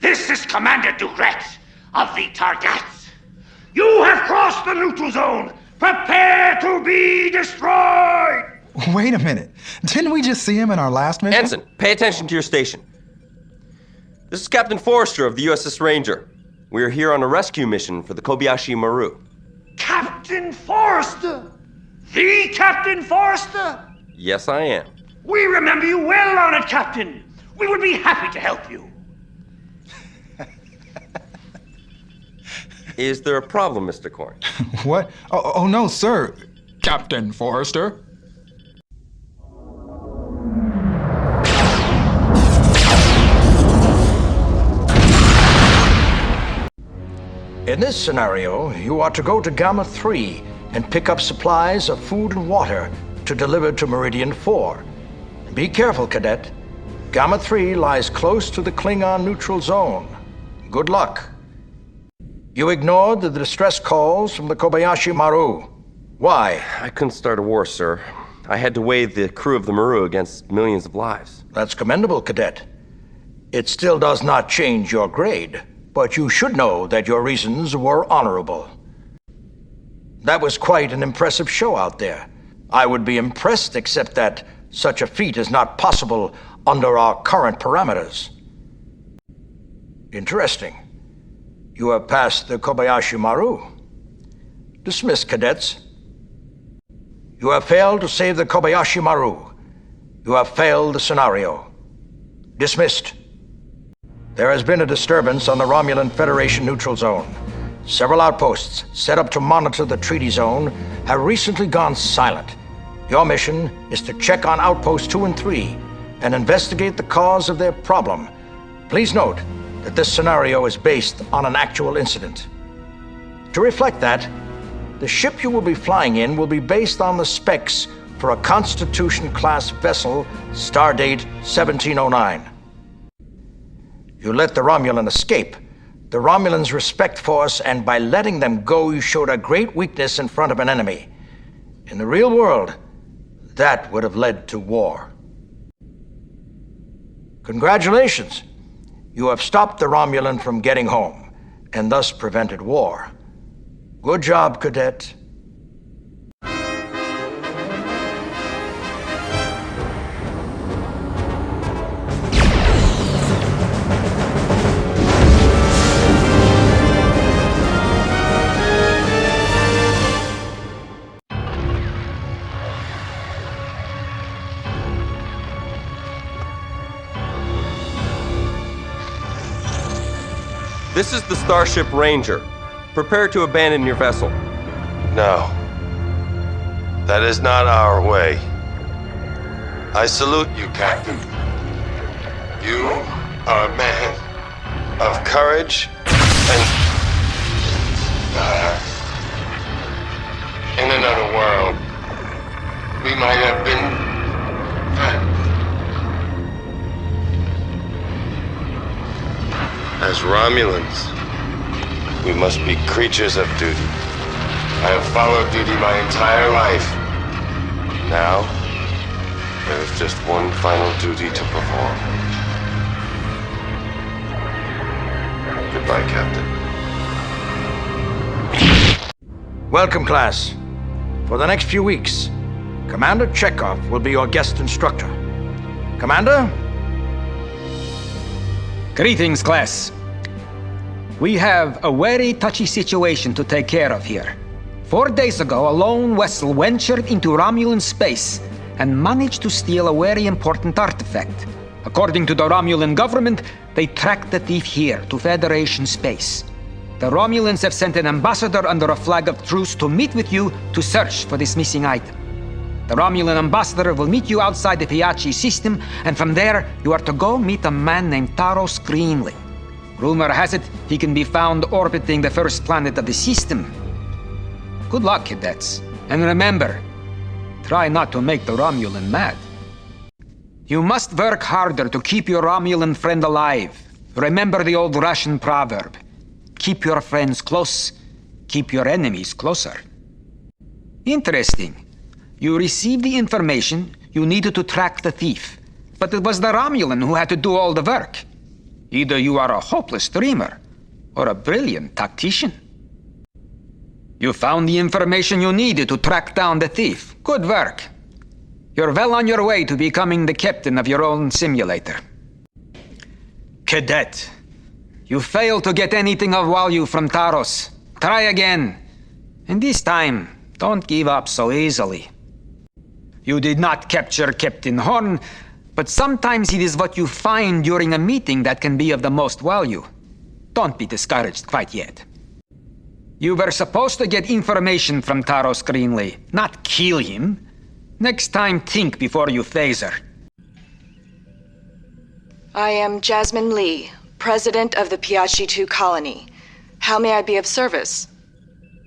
This is Commander Ducret of the Targats. You have crossed the neutral zone. Prepare to be destroyed! Wait a minute. Didn't we just see him in our last mission? Ensign, pay attention to your station. This is Captain Forrester of the USS Ranger. We are here on a rescue mission for the Kobayashi Maru. Captain Forrester? The Captain Forrester? Yes, I am. We remember you well, honored Captain. We would be happy to help you. Is there a problem, Mr. Korn? What? Oh, no, sir. Captain Forrester? In this scenario, you are to go to Gamma 3 and pick up supplies of food and water to deliver to Meridian 4. Be careful, Cadet. Gamma 3 lies close to the Klingon neutral zone. Good luck. You ignored the distress calls from the Kobayashi Maru. Why? I couldn't start a war, sir. I had to weigh the crew of the Maru against millions of lives. That's commendable, Cadet. It still does not change your grade, but you should know that your reasons were honorable. That was quite an impressive show out there. I would be impressed, except that such a feat is not possible under our current parameters. Interesting. You have passed the Kobayashi Maru. Dismissed, cadets. You have failed to save the Kobayashi Maru. You have failed the scenario. Dismissed. There has been a disturbance on the Romulan Federation neutral zone. Several outposts set up to monitor the treaty zone have recently gone silent. Your mission is to check on outposts 2 and 3 and investigate the cause of their problem. Please note that this scenario is based on an actual incident. To reflect that, the ship you will be flying in will be based on the specs for a Constitution-class vessel, stardate 1709. You let the Romulan escape. The Romulans respect force, and by letting them go, you showed a great weakness in front of an enemy. In the real world, that would have led to war. Congratulations. You have stopped the Romulan from getting home, and thus prevented war. Good job, Cadet. This is the Starship Ranger. Prepare to abandon your vessel. No. That is not our way. I salute you, Captain. You are a man of courage and... in another world, we might have been... As Romulans, we must be creatures of duty. I have followed duty my entire life. Now, there is just one final duty to perform. Goodbye, Captain. Welcome, class. For the next few weeks, Commander Chekhov will be your guest instructor. Commander? Greetings, class. We have a very touchy situation to take care of here. 4 days ago, a lone vessel ventured into Romulan space and managed to steal a very important artifact. According to the Romulan government, they tracked the thief here to Federation space. The Romulans have sent an ambassador under a flag of truce to meet with you to search for this missing item. The Romulan ambassador will meet you outside the Piachi system, and from there, you are to go meet a man named Taros Greenling. Rumor has it he can be found orbiting the first planet of the system. Good luck, cadets. And remember, try not to make the Romulan mad. You must work harder to keep your Romulan friend alive. Remember the old Russian proverb. Keep your friends close, keep your enemies closer. Interesting. You received the information you needed to track the thief, but it was the Romulan who had to do all the work. Either you are a hopeless dreamer or a brilliant tactician. You found the information you needed to track down the thief. Good work. You're well on your way to becoming the captain of your own simulator. Cadet, you failed to get anything of value from Taros. Try again. And this time, don't give up so easily. You did not capture Captain Horn, but sometimes it is what you find during a meeting that can be of the most value. Don't be discouraged quite yet. You were supposed to get information from Taros Greenlee, not kill him. Next time, think before you phaser. I am Jasmine Lee, President of the Piachi-2 Colony. How may I be of service?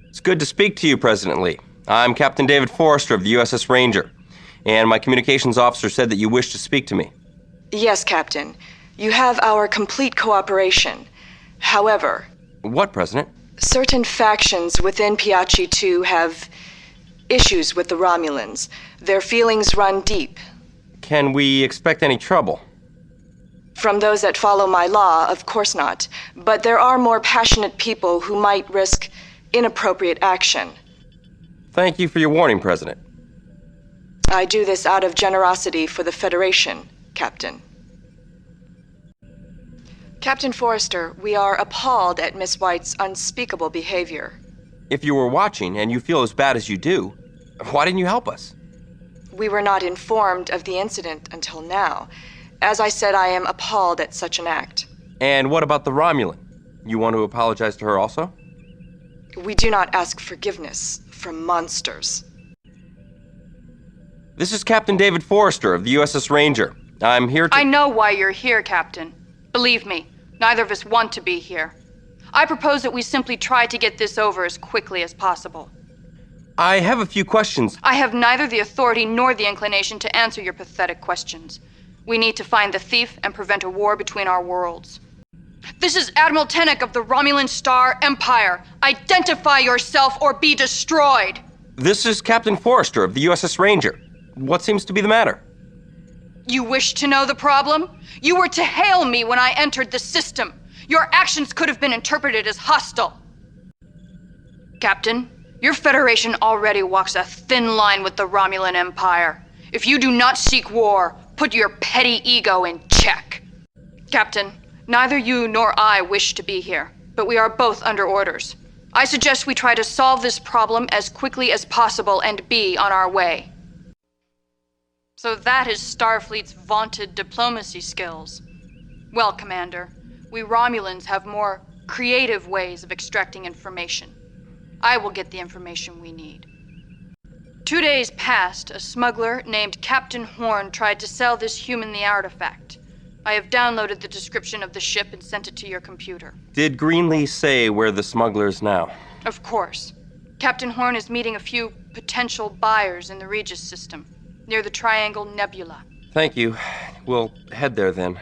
It's good to speak to you, President Lee. I'm Captain David Forrester of the USS Ranger, and my communications officer said that you wish to speak to me. Yes, Captain. You have our complete cooperation. However... What, President? Certain factions within Piachi-2 have issues with the Romulans. Their feelings run deep. Can we expect any trouble? From those that follow my law, of course not. But there are more passionate people who might risk inappropriate action. Thank you for your warning, President. I do this out of generosity for the Federation, Captain. Captain Forrester, we are appalled at Miss White's unspeakable behavior. If you were watching and you feel as bad as you do, why didn't you help us? We were not informed of the incident until now. As I said, I am appalled at such an act. And what about the Romulan? You want to apologize to her also? We do not ask forgiveness from monsters. This is Captain David Forrester of the USS Ranger. I'm here to... I know why you're here, Captain. Believe me, neither of us want to be here. I propose that we simply try to get this over as quickly as possible. I have a few questions. I have neither the authority nor the inclination to answer your pathetic questions. We need to find the thief and prevent a war between our worlds. This is Admiral Tennick of the Romulan Star Empire. Identify yourself or be destroyed! This is Captain Forrester of the USS Ranger. What seems to be the matter? You wish to know the problem? You were to hail me when I entered the system. Your actions could have been interpreted as hostile. Captain, your Federation already walks a thin line with the Romulan Empire. If you do not seek war, put your petty ego in check. Captain, neither you nor I wish to be here, but we are both under orders. I suggest we try to solve this problem as quickly as possible and be on our way. So that is Starfleet's vaunted diplomacy skills. Well, Commander, we Romulans have more creative ways of extracting information. I will get the information we need. 2 days past, a smuggler named Captain Horn tried to sell this human the artifact. I have downloaded the description of the ship and sent it to your computer. Did Greenlee say where the smuggler is now? Of course. Captain Horn is meeting a few potential buyers in the Regis system, near the Triangle Nebula. Thank you. We'll head there then.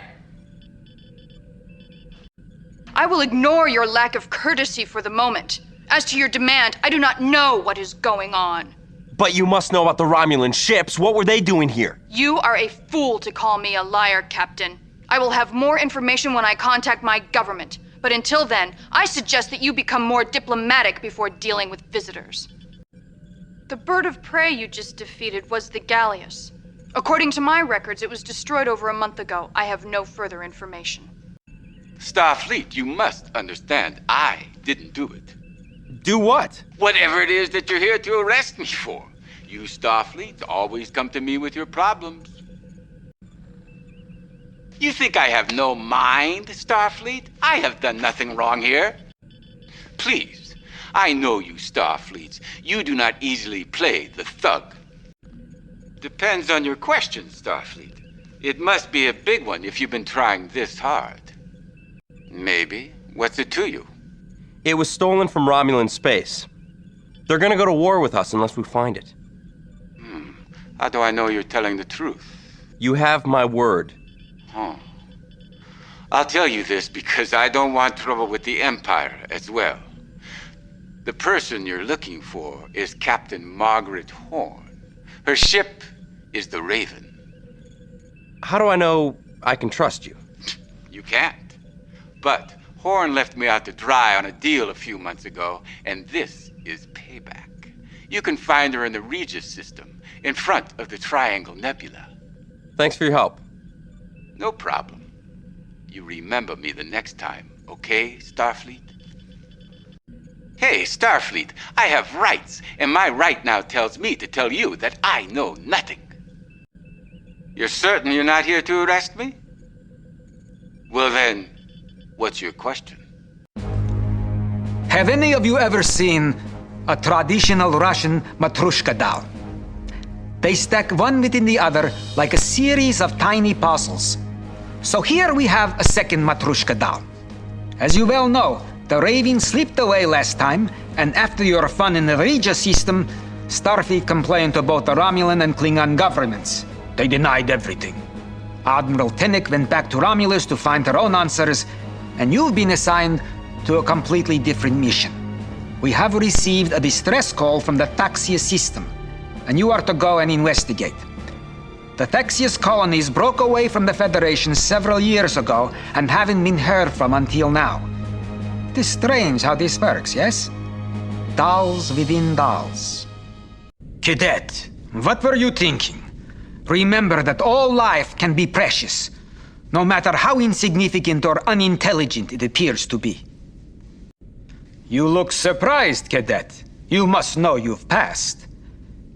I will ignore your lack of courtesy for the moment. As to your demand, I do not know what is going on. But you must know about the Romulan ships. What were they doing here? You are a fool to call me a liar, Captain. I will have more information when I contact my government. But until then, I suggest that you become more diplomatic before dealing with visitors. The bird of prey you just defeated was the Gallius. According to my records, it was destroyed over a month ago. I have no further information. Starfleet, you must understand, I didn't do it. Do what? Whatever it is that you're here to arrest me for. You Starfleet always come to me with your problems. You think I have no mind, Starfleet? I have done nothing wrong here. Please, I know you Starfleets. You do not easily play the thug. Depends on your question, Starfleet. It must be a big one if you've been trying this hard. Maybe. What's it to you? It was stolen from Romulan space. They're gonna go to war with us unless we find it. How do I know you're telling the truth? You have my word. Huh. I'll tell you this because I don't want trouble with the Empire as well. The person you're looking for is Captain Margaret Horn. Her ship is the Raven. How do I know I can trust you? You can't. But Horn left me out to dry on a deal a few months ago, and this is payback. You can find her in the Regis system, in front of the Triangle Nebula. Thanks for your help. No problem. You remember me the next time, okay, Starfleet? Hey, Starfleet, I have rights, and my right now tells me to tell you that I know nothing. You're certain you're not here to arrest me? Well then, what's your question? Have any of you ever seen a traditional Russian Matrushka doll? They stack one within the other like a series of tiny puzzles. So here we have a second Matrushka doll. As you well know, the Raven slipped away last time, and after your fun in the Regis system, Starfleet complained to both the Romulan and Klingon governments. They denied everything. Admiral Tinnik went back to Romulus to find her own answers, and you've been assigned to a completely different mission. We have received a distress call from the Taxus system, and you are to go and investigate. The Taxus colonies broke away from the Federation several years ago and haven't been heard from until now. It is strange how this works, yes? Dolls within dolls. Cadet, what were you thinking? Remember that all life can be precious, no matter how insignificant or unintelligent it appears to be. You look surprised, Cadet. You must know you've passed.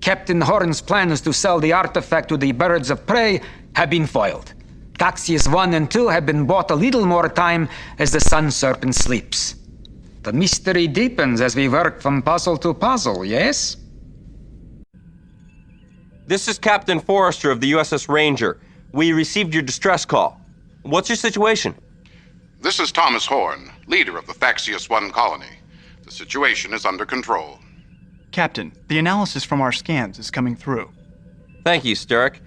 Captain Horn's plans to sell the artifact to the birds of prey have been foiled. Taxus 1 and 2 have been bought a little more time as the Sun Serpent sleeps. The mystery deepens as we work from puzzle to puzzle, yes? This is Captain Forrester of the USS Ranger. We received your distress call. What's your situation? This is Thomas Horn, leader of the Taxus 1 colony. The situation is under control. Captain, the analysis from our scans is coming through. Thank you, Sturrock.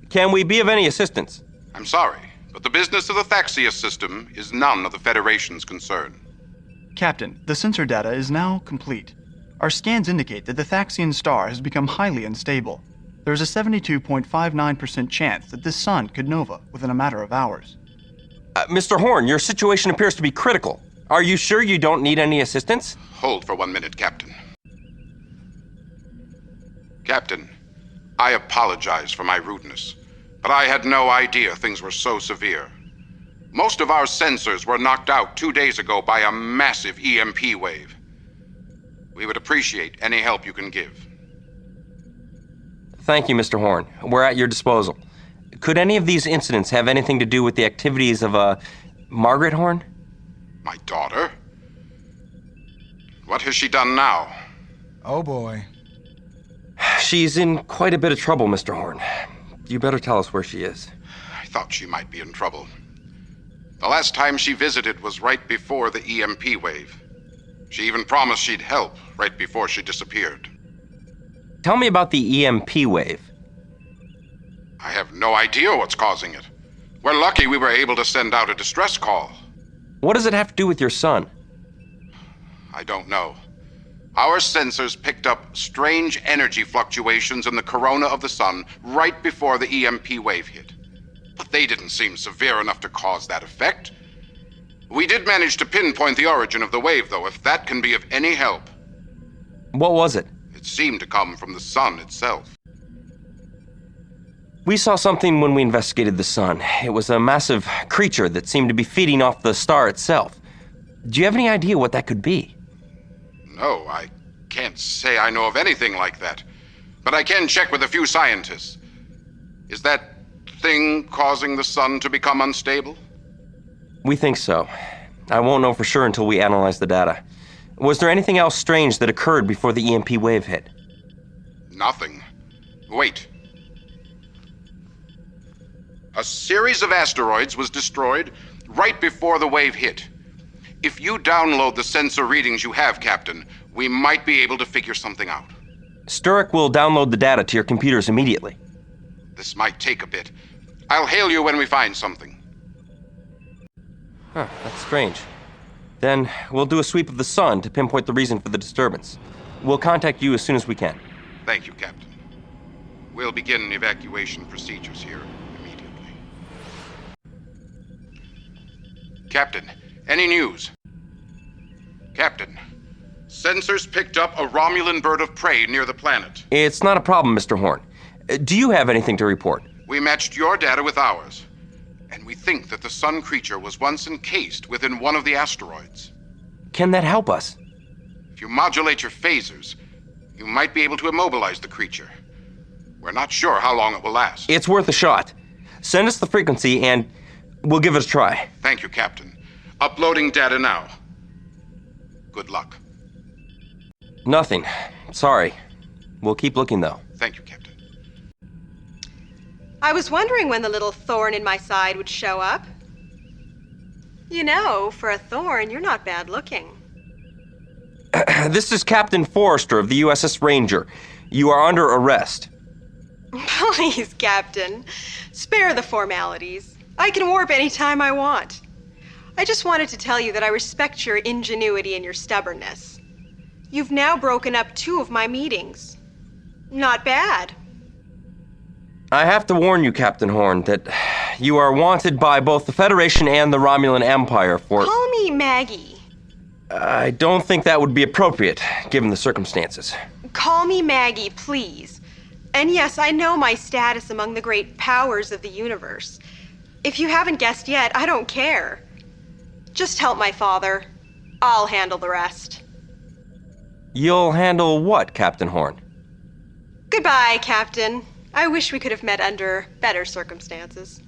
Can we be of any assistance? I'm sorry, but the business of the Taxus system is none of the Federation's concern. Captain, the sensor data is now complete. Our scans indicate that the Thaxian star has become highly unstable. There is a 72.59% chance that this sun could nova within a matter of hours. Mr. Horn, your situation appears to be critical. Are you sure you don't need any assistance? Hold for 1 minute, Captain. Captain, I apologize for my rudeness, but I had no idea things were so severe. Most of our sensors were knocked out 2 days ago by a massive EMP wave. We would appreciate any help you can give. Thank you, Mr. Horn. We're at your disposal. Could any of these incidents have anything to do with the activities of, Margaret Horn? My daughter? What has she done now? Oh boy. She's in quite a bit of trouble, Mr. Horn. You better tell us where she is. I thought she might be in trouble. The last time she visited was right before the EMP wave. She even promised she'd help right before she disappeared. Tell me about the EMP wave. I have no idea what's causing it. We're lucky we were able to send out a distress call. What does it have to do with your son? I don't know. Our sensors picked up strange energy fluctuations in the corona of the sun right before the EMP wave hit. But they didn't seem severe enough to cause that effect. We did manage to pinpoint the origin of the wave, though, if that can be of any help. What was it? It seemed to come from the sun itself. We saw something when we investigated the sun. It was a massive creature that seemed to be feeding off the star itself. Do you have any idea what that could be? No, I can't say I know of anything like that. But I can check with a few scientists. Is that thing causing the sun to become unstable? We think so. I won't know for sure until we analyze the data. Was there anything else strange that occurred before the EMP wave hit? Nothing. Wait. A series of asteroids was destroyed right before the wave hit. If you download the sensor readings you have, Captain, we might be able to figure something out. Sturrock will download the data to your computers immediately. This might take a bit. I'll hail you when we find something. Huh, that's strange. Then we'll do a sweep of the sun to pinpoint the reason for the disturbance. We'll contact you as soon as we can. Thank you, Captain. We'll begin evacuation procedures here immediately. Captain, Any news? Captain, sensors picked up a Romulan bird of prey near the planet. It's not a problem, Mr. Horn. Do you have anything to report? We matched your data with ours, and we think that the sun creature was once encased within one of the asteroids. Can that help us? If you modulate your phasers, you might be able to immobilize the creature. We're not sure how long it will last. It's worth a shot. Send us the frequency and we'll give it a try. Thank you, Captain. Uploading data now. Good luck. Nothing. Sorry. We'll keep looking, though. Thank you, Captain. I was wondering when the little thorn in my side would show up. You know, for a thorn, you're not bad looking. This is Captain Forrester of the USS Ranger. You are under arrest. Please, Captain. Spare the formalities. I can warp any time I want. I just wanted to tell you that I respect your ingenuity and your stubbornness. You've now broken up 2 of my meetings. Not bad. I have to warn you, Captain Horn, that you are wanted by both the Federation and the Romulan Empire for... Call me Maggie. I don't think that would be appropriate, given the circumstances. Call me Maggie, please. And yes, I know my status among the great powers of the universe. If you haven't guessed yet, I don't care. Just help my father. I'll handle the rest. You'll handle what, Captain Horn? Goodbye, Captain. I wish we could have met under better circumstances.